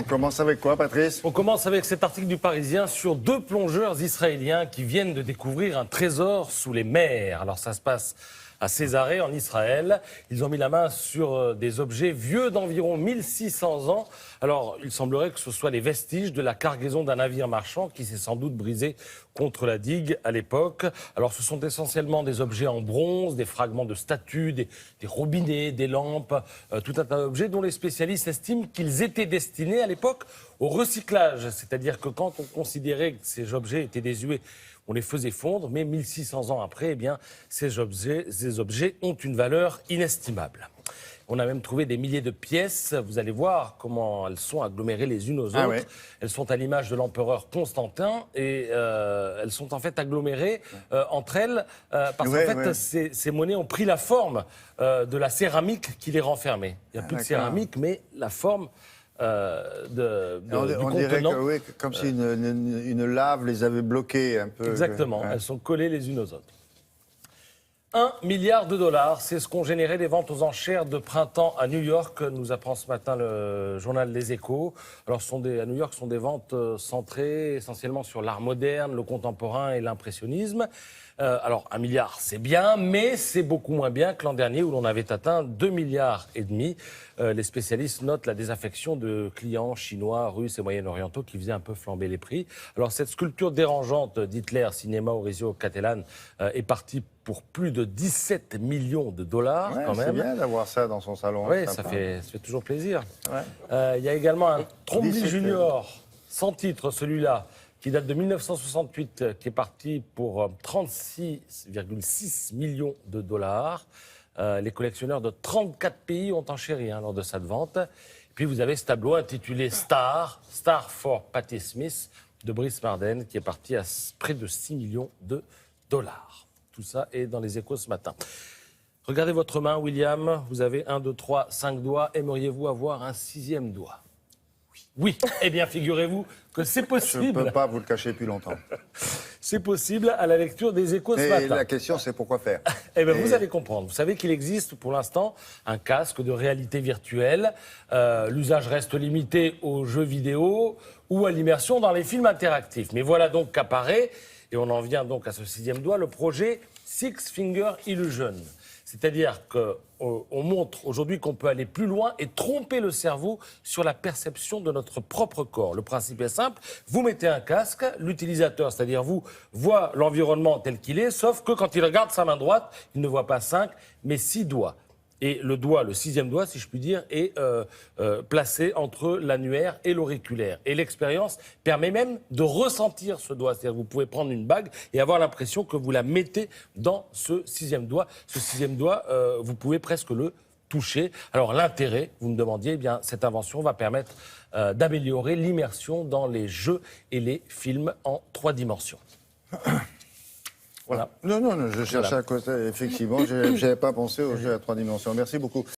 On commence avec quoi, Patrice? On commence avec cet article du Parisien sur 2 plongeurs israéliens qui viennent de découvrir un trésor sous les mers. Alors ça se passe à Césarée, en Israël. Ils ont mis la main sur des objets vieux d'environ 1600 ans. Alors, il semblerait que ce soit les vestiges de la cargaison d'un navire marchand qui s'est sans doute brisé contre la digue à l'époque. Alors, ce sont essentiellement des objets en bronze, des fragments de statues, des robinets, des lampes, tout un tas d'objets dont les spécialistes estiment qu'ils étaient destinés à l'époque au recyclage. C'est-à-dire que quand on considérait que ces objets étaient désuets, on les faisait fondre, mais 1600 ans après, eh bien, ces objets ont une valeur inestimable. On a même trouvé des milliers de pièces. Vous allez voir comment elles sont agglomérées les unes aux autres. Ah ouais. Elles sont à l'image de l'empereur Constantin et elles sont en fait agglomérées entre elles parce qu'en fait, ces monnaies ont pris la forme de la céramique qui les renfermait. Il n'y a plus de céramique, mais la forme du On dirait contenant. que, oui, comme si une lave les avait bloqués un peu. Exactement, elles sont collées les unes aux autres. 1 milliard de dollars, c'est ce qu'ont généré les ventes aux enchères de printemps à New York, nous apprend ce matin le journal Les Échos. Alors, à New York, ce sont des ventes centrées essentiellement sur l'art moderne, le contemporain et l'impressionnisme. Alors, 1 milliard, c'est bien, mais c'est beaucoup moins bien que l'an dernier où l'on avait atteint 2,5 milliards. Les spécialistes notent la désaffection de clients chinois, russes et moyen-orientaux qui faisaient un peu flamber les prix. Alors, cette sculpture dérangeante d'Hitler, cinéma Maurizio Cattelan, est partie pour plus de 17 millions de dollars, quand même. C'est bien d'avoir ça dans son salon. Oui, ça fait toujours plaisir. Ouais. Il y a également un Trombly 17 Junior, sans titre celui-là, qui date de 1968, qui est parti pour 36,6 millions de dollars. Les collectionneurs de 34 pays ont enchéri lors de cette vente. Et puis vous avez ce tableau intitulé Star for Patti Smith, de Brice Marden, qui est parti à près de 6 millions de dollars. Tout ça est dans les Échos ce matin. Regardez votre main, William. Vous avez 1, 2, 3, 5 doigts. Aimeriez-vous avoir un 6e doigt? Oui. Eh bien, figurez-vous que c'est possible. Je ne peux pas vous le cacher depuis longtemps. C'est possible à la lecture des Échos ce Et matin. la question, c'est pourquoi faire? Eh bien, vous allez comprendre. Vous savez qu'il existe pour l'instant un casque de réalité virtuelle. L'usage reste limité aux jeux vidéo ou à l'immersion dans les films interactifs. Mais voilà donc qu'apparaît, et on en vient donc à ce 6e doigt, le projet Six Finger Illusion. C'est-à-dire qu'on montre aujourd'hui qu'on peut aller plus loin et tromper le cerveau sur la perception de notre propre corps. Le principe est simple, vous mettez un casque, l'utilisateur, c'est-à-dire vous, voit l'environnement tel qu'il est, sauf que quand il regarde sa main droite, il ne voit pas 5, mais 6 doigts. Et le doigt, le 6e doigt, si je puis dire, est placé entre l'annulaire et l'auriculaire. Et l'expérience permet même de ressentir ce doigt. C'est-à-dire que vous pouvez prendre une bague et avoir l'impression que vous la mettez dans ce 6e doigt. Ce 6e doigt, vous pouvez presque le toucher. Alors l'intérêt, vous me demandiez, eh bien, cette invention va permettre d'améliorer l'immersion dans les jeux et les films en 3 dimensions. Voilà. Non, je cherchais à côté. Effectivement, je n'avais pas pensé aux jeux à 3 dimensions. Merci beaucoup.